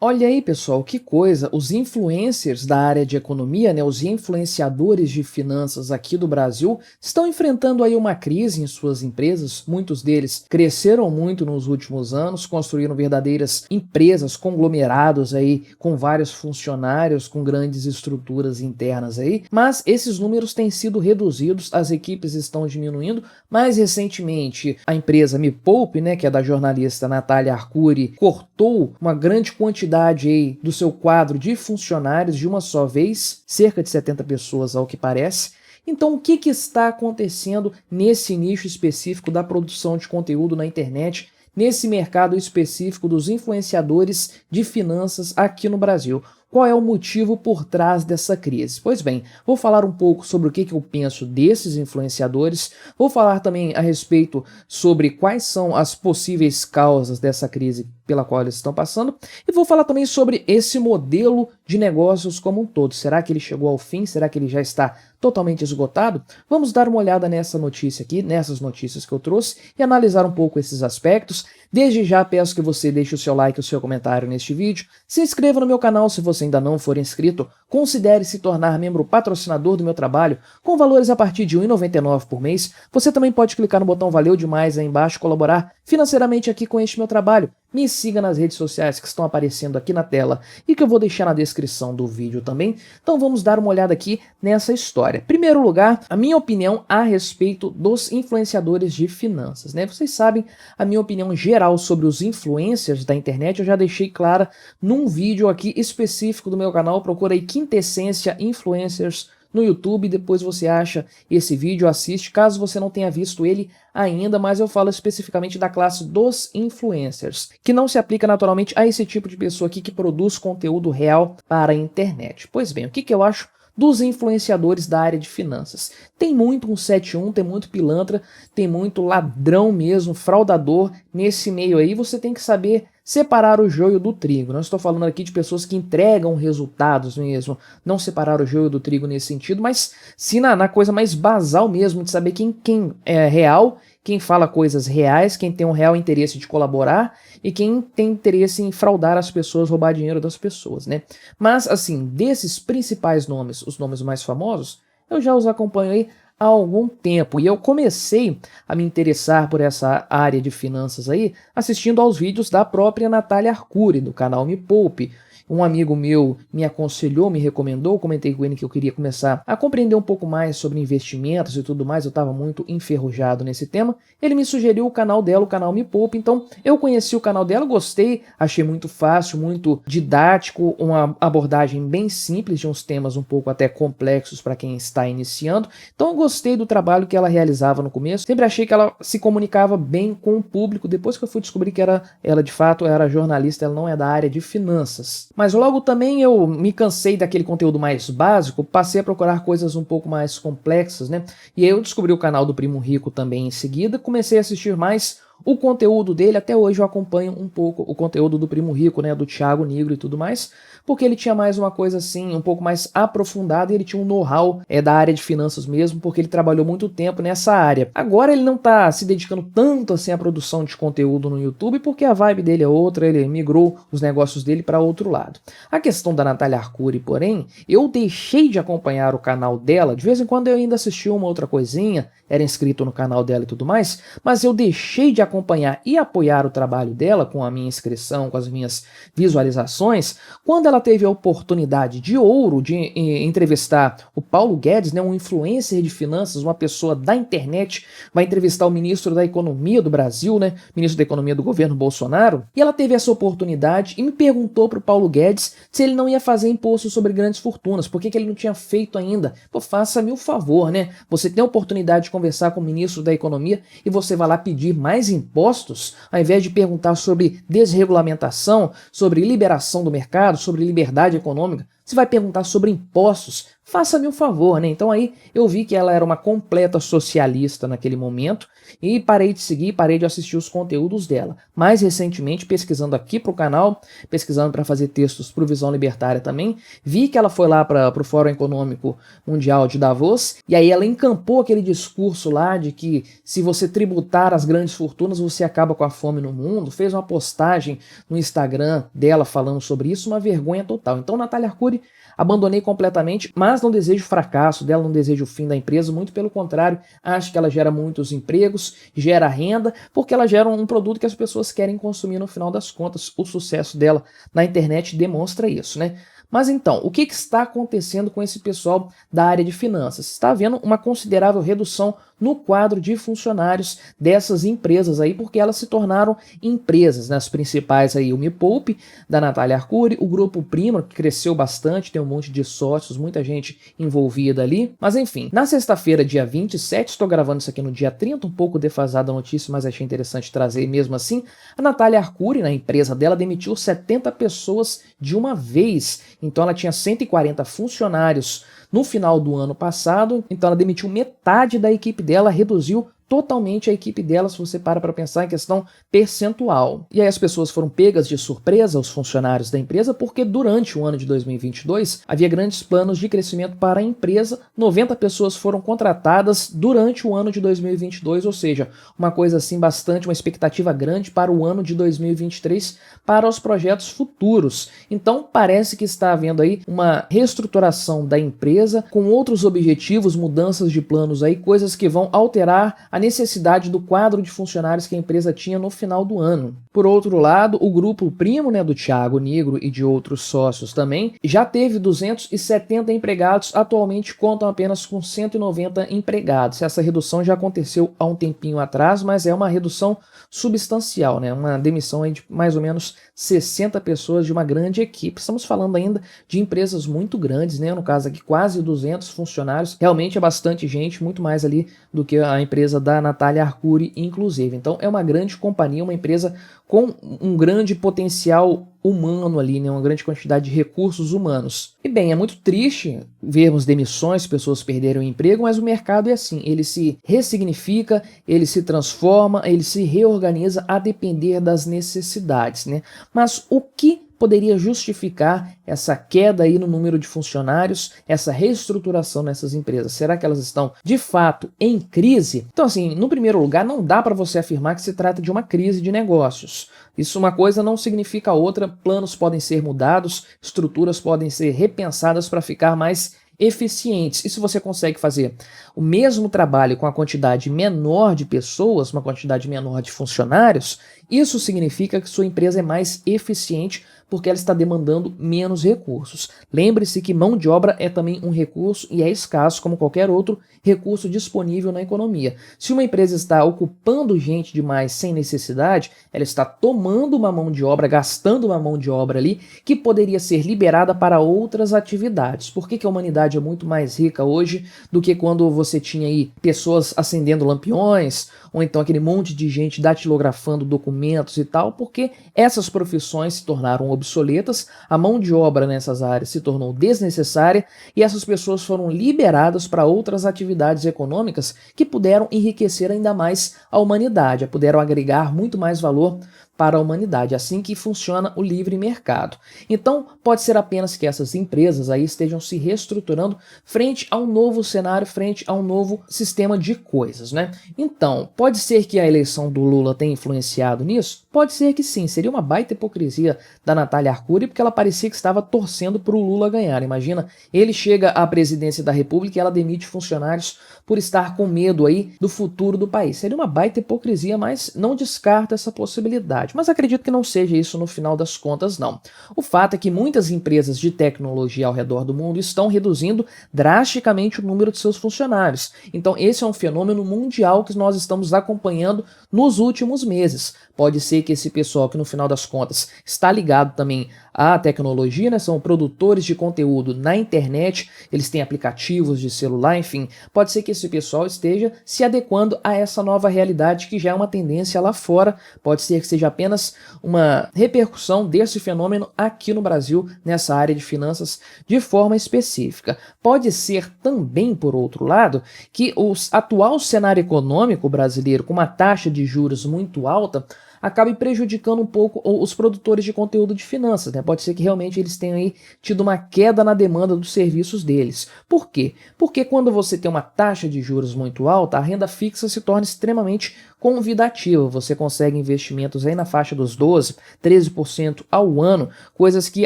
Olha aí, pessoal, que coisa! Os influencers da área de economia, né, os influenciadores de finanças aqui do Brasil, estão enfrentando aí uma crise em suas empresas. Muitos deles cresceram muito nos últimos anos, construíram verdadeiras empresas, conglomerados aí, com vários funcionários, com grandes estruturas internas aí. Mas esses números têm sido reduzidos, as equipes estão diminuindo. Mais recentemente, a empresa Me Poupe, né, que é da jornalista Natália Arcuri, cortou uma grande quantidade aí do seu quadro de funcionários de uma só vez, cerca de 70 pessoas ao que parece. Então, o que está acontecendo nesse nicho específico da produção de conteúdo na internet, nesse mercado específico dos influenciadores de finanças aqui no Brasil? Qual é o motivo por trás dessa crise? Pois bem, vou falar um pouco sobre o que eu penso desses influenciadores, vou falar também a respeito sobre quais são as possíveis causas dessa crise pela qual eles estão passando, e vou falar também sobre esse modelo de negócios como um todo. Será que ele chegou ao fim? Será que ele já está totalmente esgotado? Vamos dar uma olhada nessa notícia aqui, nessas notícias que eu trouxe, e analisar um pouco esses aspectos. Desde já peço que você deixe o seu like e o seu comentário neste vídeo, se inscreva no meu canal se você ainda não for inscrito, considere se tornar membro patrocinador do meu trabalho, com valores a partir de R$ 1,99 por mês. Você também pode clicar no botão Valeu Demais aí embaixo e colaborar financeiramente aqui com este meu trabalho. Me siga nas redes sociais que estão aparecendo aqui na tela e que eu vou deixar na descrição do vídeo também. Então vamos dar uma olhada aqui nessa história. Em primeiro lugar, a minha opinião a respeito dos influenciadores de finanças, né? Vocês sabem a minha opinião geral sobre os influencers da internet, eu já deixei clara num vídeo aqui específico do meu canal. Procura aí Quintessência Influencers no YouTube, depois você acha esse vídeo, assiste, caso você não tenha visto ele ainda, mas eu falo especificamente da classe dos influencers, que não se aplica naturalmente a esse tipo de pessoa aqui que produz conteúdo real para a internet. Pois bem, o que eu acho dos influenciadores da área de finanças? Tem muito 171, tem muito pilantra, tem muito ladrão mesmo, fraudador nesse meio aí. Você tem que saber separar o joio do trigo. Não estou falando aqui de pessoas que entregam resultados mesmo, não separar o joio do trigo nesse sentido, mas sim na coisa mais basal mesmo, de saber quem é real, quem fala coisas reais, quem tem um real interesse de colaborar e quem tem interesse em fraudar as pessoas, roubar dinheiro das pessoas, né? Mas, assim, desses principais nomes, os nomes mais famosos, eu já os acompanho aí há algum tempo, e eu comecei a me interessar por essa área de finanças aí assistindo aos vídeos da própria Natália Arcuri, do canal Me Poupe. Um amigo meu me aconselhou, me recomendou, comentei com ele que eu queria começar a compreender um pouco mais sobre investimentos e tudo mais, eu estava muito enferrujado nesse tema. Ele me sugeriu o canal dela, o canal Me Poupe, então eu conheci o canal dela, gostei, achei muito fácil, muito didático, uma abordagem bem simples de uns temas um pouco até complexos para quem está iniciando. Então eu gostei do trabalho que ela realizava no começo, sempre achei que ela se comunicava bem com o público, depois que eu fui descobrir que ela de fato era jornalista, ela não é da área de finanças. Mas logo também eu me cansei daquele conteúdo mais básico, passei a procurar coisas um pouco mais complexas, né? E aí eu descobri o canal do Primo Rico também em seguida, comecei a assistir mais o conteúdo dele. Até hoje eu acompanho um pouco o conteúdo do Primo Rico, né, do Thiago Nigro e tudo mais, porque ele tinha mais uma coisa assim, um pouco mais aprofundada, e ele tinha um know-how da área de finanças mesmo, porque ele trabalhou muito tempo nessa área. Agora ele não tá se dedicando tanto assim à produção de conteúdo no YouTube, porque a vibe dele é outra, ele migrou os negócios dele para outro lado. A questão da Natália Arcuri, porém, eu deixei de acompanhar o canal dela, de vez em quando eu ainda assistia uma outra coisinha, era inscrito no canal dela e tudo mais, mas eu deixei de acompanhar e apoiar o trabalho dela com a minha inscrição, com as minhas visualizações, quando ela teve a oportunidade de ouro de entrevistar o Paulo Guedes, né, um influencer de finanças, uma pessoa da internet, vai entrevistar o ministro da Economia do Brasil, né, ministro da Economia do governo Bolsonaro, e ela teve essa oportunidade e me perguntou para o Paulo Guedes se ele não ia fazer imposto sobre grandes fortunas, por que ele não tinha feito ainda. Pô, faça-me o favor, né, você tem a oportunidade de conversar com o ministro da Economia e você vai lá pedir mais impostos, ao invés de perguntar sobre desregulamentação, sobre liberação do mercado, sobre liberdade econômica. Você vai perguntar sobre impostos. faça-me um favor, né? Então aí eu vi que ela era uma completa socialista naquele momento e parei de seguir, parei de assistir os conteúdos dela. Mais recentemente, pesquisando aqui pro canal, pesquisando para fazer textos pro Visão Libertária também, vi que ela foi lá para o Fórum Econômico Mundial de Davos, e aí ela encampou aquele discurso lá de que se você tributar as grandes fortunas, você acaba com a fome no mundo, fez uma postagem no Instagram dela falando sobre isso, uma vergonha total. Então, Natália Arcuri, abandonei completamente, mas não desejo o fracasso dela, não desejo o fim da empresa, muito pelo contrário, acho que ela gera muitos empregos, gera renda, porque ela gera um produto que as pessoas querem consumir no final das contas. O sucesso dela na internet demonstra isso, né? Mas então, o que está acontecendo com esse pessoal da área de finanças? Está havendo uma considerável redução no quadro de funcionários dessas empresas aí, porque elas se tornaram empresas, né? As principais aí, o Me Poupe, da Natália Arcuri, o Grupo Primo, que cresceu bastante, tem um monte de sócios, muita gente envolvida ali. Mas enfim, na sexta-feira, dia 27, estou gravando isso aqui no dia 30, um pouco defasada a notícia, mas achei interessante trazer mesmo assim, a Natália Arcuri, na empresa dela, demitiu 70 pessoas de uma vez. Então ela tinha 140 funcionários no final do ano passado, então ela demitiu metade da equipe dela, reduziu totalmente a equipe dela, se você para pensar em questão percentual. E aí as pessoas foram pegas de surpresa, os funcionários da empresa, porque durante o ano de 2022 havia grandes planos de crescimento para a empresa, 90 pessoas foram contratadas durante o ano de 2022, ou seja, uma coisa assim bastante, uma expectativa grande para o ano de 2023, para os projetos futuros. Então parece que está havendo aí uma reestruturação da empresa, com outros objetivos, mudanças de planos aí, coisas que vão alterar a necessidade do quadro de funcionários que a empresa tinha no final do ano. Por outro lado, o Grupo Primo, né, do Thiago Nigro e de outros sócios também, já teve 270 empregados, atualmente contam apenas com 190 empregados. Essa redução já aconteceu há um tempinho atrás, mas é uma redução substancial, né, uma demissão aí de mais ou menos 60 pessoas de uma grande equipe. Estamos falando ainda de empresas muito grandes, né, no caso aqui quase 200 funcionários, realmente é bastante gente, muito mais ali do que a empresa da Natália Arcuri, inclusive. Então é uma grande companhia, uma empresa com um grande potencial humano ali, né? Uma grande quantidade de recursos humanos. E bem, é muito triste vermos demissões, pessoas perderem o emprego, mas o mercado é assim, ele se ressignifica, ele se transforma, ele se reorganiza a depender das necessidades, né? Mas o que poderia justificar essa queda aí no número de funcionários, essa reestruturação nessas empresas? Será que elas estão de fato em crise? Então assim, no primeiro lugar, não dá para você afirmar que se trata de uma crise de negócios. Isso uma coisa não significa outra, planos podem ser mudados, estruturas podem ser repensadas para ficar mais eficientes. E se você consegue fazer o mesmo trabalho com a quantidade menor de pessoas, uma quantidade menor de funcionários, isso significa que sua empresa é mais eficiente porque ela está demandando menos recursos. Lembre-se que mão de obra é também um recurso e é escasso como qualquer outro recurso disponível na economia. Se uma empresa está ocupando gente demais sem necessidade, ela está tomando uma mão de obra, gastando uma mão de obra ali que poderia ser liberada para outras atividades. Por que a humanidade é muito mais rica hoje do que quando você tinha aí pessoas acendendo lampiões, ou então aquele monte de gente datilografando documentos e tal? Porque essas profissões se tornaram obsoletas, a mão de obra nessas áreas se tornou desnecessária e essas pessoas foram liberadas para outras atividades econômicas que puderam enriquecer ainda mais a humanidade, puderam agregar muito mais valor para a humanidade, assim que funciona o livre mercado. Então, pode ser apenas que essas empresas aí estejam se reestruturando frente a um novo cenário, frente a um novo sistema de coisas, né? Então, pode ser que a eleição do Lula tenha influenciado nisso? Pode ser que sim, seria uma baita hipocrisia da Natália Arcuri, porque ela parecia que estava torcendo para o Lula ganhar. Imagina, ele chega à presidência da República e ela demite funcionários por estar com medo aí do futuro do país. Seria uma baita hipocrisia, mas não descarta essa possibilidade. Mas acredito que não seja isso no final das contas, não. O fato é que muitas empresas de tecnologia ao redor do mundo estão reduzindo drasticamente o número de seus funcionários. Então esse é um fenômeno mundial que nós estamos acompanhando nos últimos meses. Pode ser que esse pessoal que no final das contas está ligado também à tecnologia, né, são produtores de conteúdo na internet, eles têm aplicativos de celular, enfim, pode ser que esse pessoal esteja se adequando a essa nova realidade que já é uma tendência lá fora, pode ser que seja apenas uma repercussão desse fenômeno aqui no Brasil, nessa área de finanças de forma específica. Pode ser também, por outro lado, que o atual cenário econômico brasileiro, com uma taxa de juros muito alta, acabe prejudicando um pouco os produtores de conteúdo de finanças, né? Pode ser que realmente eles tenham aí tido uma queda na demanda dos serviços deles. Por quê? Porque quando você tem uma taxa de juros muito alta, a renda fixa se torna extremamente convidativa. Você consegue investimentos aí na faixa dos 12, 13% ao ano, coisas que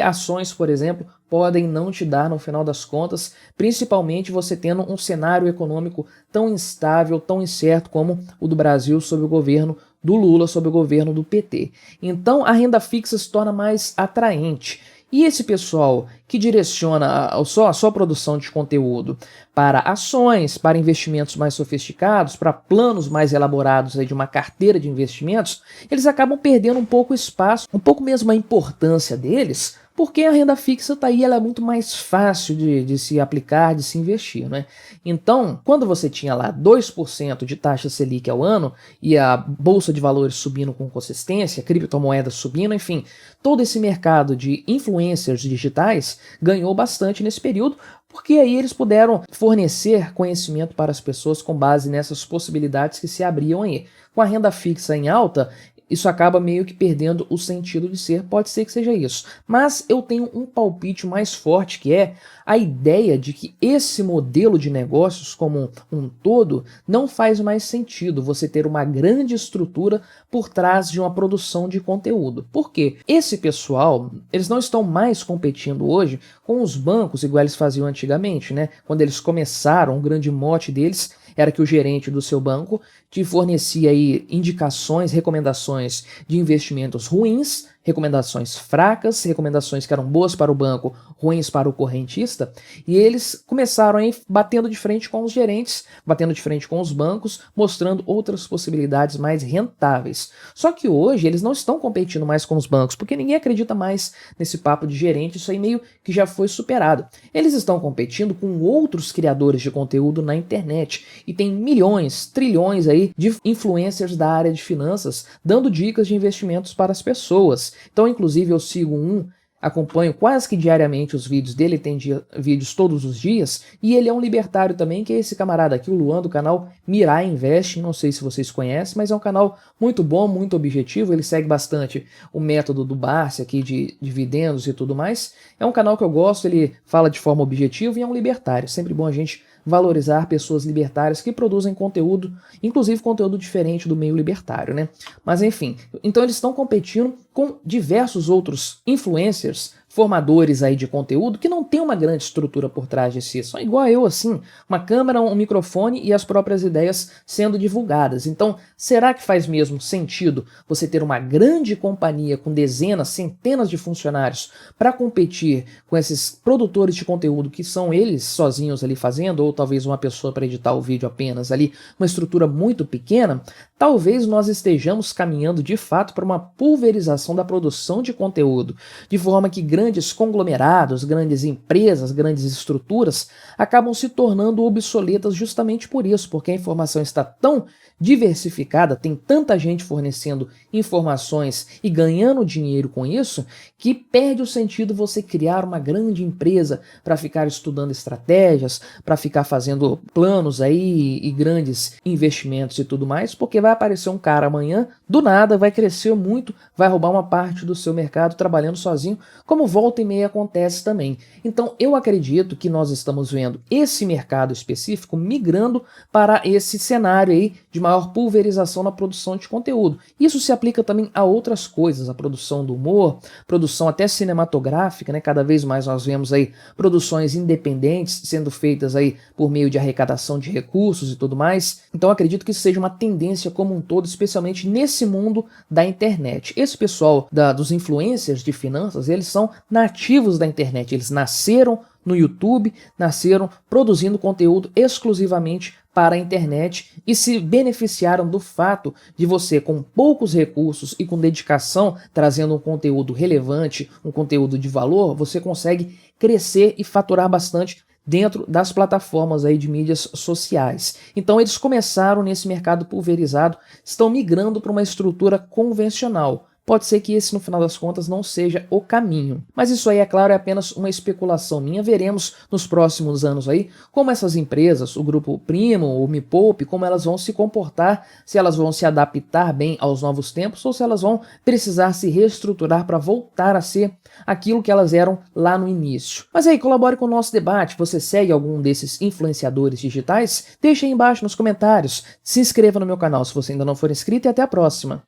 ações, por exemplo, podem não te dar no final das contas, principalmente você tendo um cenário econômico tão instável, tão incerto como o do Brasil sob o governo do Lula, sob o governo do PT. Então a renda fixa se torna mais atraente. E esse pessoal que direciona a sua produção de conteúdo para ações, para investimentos mais sofisticados, para planos mais elaborados aí de uma carteira de investimentos, eles acabam perdendo um pouco o espaço, um pouco mesmo a importância deles, porque a renda fixa está aí, ela é muito mais fácil de se aplicar, de se investir, né? Então, quando você tinha lá 2% de taxa Selic ao ano e a bolsa de valores subindo com consistência, criptomoedas subindo, enfim, todo esse mercado de influencers digitais ganhou bastante nesse período, porque aí eles puderam fornecer conhecimento para as pessoas com base nessas possibilidades que se abriam aí. Com a renda fixa em alta, isso acaba meio que perdendo o sentido de ser, pode ser que seja isso. Mas eu tenho um palpite mais forte, que é a ideia de que esse modelo de negócios como um todo não faz mais sentido você ter uma grande estrutura por trás de uma produção de conteúdo. Por quê? Esse pessoal, eles não estão mais competindo hoje com os bancos igual eles faziam antigamente, né? Quando eles começaram, o grande mote deles era que o gerente do seu banco te fornecia aí indicações, recomendações de investimentos ruins, recomendações fracas, recomendações que eram boas para o banco, ruins para o correntista, e eles começaram aí batendo de frente com os gerentes, batendo de frente com os bancos, mostrando outras possibilidades mais rentáveis. Só que hoje eles não estão competindo mais com os bancos, porque ninguém acredita mais nesse papo de gerente, isso aí meio que já foi superado. Eles estão competindo com outros criadores de conteúdo na internet, e tem milhões, trilhões aí de influencers da área de finanças, dando dicas de investimentos para as pessoas. Então, inclusive, eu sigo acompanho quase que diariamente os vídeos dele, tem vídeos todos os dias, e ele é um libertário também, que é esse camarada aqui, o Luan, do canal Mirai Invest, não sei se vocês conhecem, mas é um canal muito bom, muito objetivo, ele segue bastante o método do Barsi aqui de dividendos e tudo mais. É um canal que eu gosto, ele fala de forma objetiva e é um libertário, sempre bom a gente valorizar pessoas libertárias que produzem conteúdo, inclusive conteúdo diferente do meio libertário, né? Mas enfim, então eles estão competindo com diversos outros influencers, formadores aí de conteúdo que não tem uma grande estrutura por trás de si, são igual a eu assim, uma câmera, um microfone e as próprias ideias sendo divulgadas. Então, será que faz mesmo sentido você ter uma grande companhia com dezenas, centenas de funcionários para competir com esses produtores de conteúdo que são eles sozinhos ali fazendo, ou talvez uma pessoa para editar o vídeo apenas ali, uma estrutura muito pequena? Talvez nós estejamos caminhando de fato para uma pulverização da produção de conteúdo, de forma que grandes conglomerados, grandes empresas, grandes estruturas acabam se tornando obsoletas justamente por isso, porque a informação está tão diversificada, tem tanta gente fornecendo informações e ganhando dinheiro com isso, que perde o sentido você criar uma grande empresa para ficar estudando estratégias, para ficar fazendo planos aí e grandes investimentos e tudo mais, porque vai aparecer um cara amanhã, do nada, vai crescer muito, vai roubar uma parte do seu mercado trabalhando sozinho, como volta e meia acontece também. Então eu acredito que nós estamos vendo esse mercado específico migrando para esse cenário aí de maior pulverização na produção de conteúdo. Isso se aplica também a outras coisas, a produção do humor, produção até cinematográfica, né? Cada vez mais nós vemos aí produções independentes sendo feitas aí por meio de arrecadação de recursos e tudo mais. Então acredito que isso seja uma tendência como um todo, especialmente nesse mundo da internet. Esse pessoal dos influencers de finanças, eles são nativos da internet, eles nasceram no YouTube, nasceram produzindo conteúdo exclusivamente para a internet e se beneficiaram do fato de você, com poucos recursos e com dedicação, trazendo um conteúdo relevante, um conteúdo de valor, você consegue crescer e faturar bastante dentro das plataformas aí de mídias sociais. Então eles começaram nesse mercado pulverizado, estão migrando para uma estrutura convencional. pode ser que esse, no final das contas, não seja o caminho. Mas isso aí, é claro, é apenas uma especulação minha. Veremos nos próximos anos aí como essas empresas, o Grupo Primo, o Me Poupe, como elas vão se comportar, se elas vão se adaptar bem aos novos tempos ou se elas vão precisar se reestruturar para voltar a ser aquilo que elas eram lá no início. Mas aí, colabore com o nosso debate. Você segue algum desses influenciadores digitais? Deixe aí embaixo nos comentários. Se inscreva no meu canal se você ainda não for inscrito e até a próxima.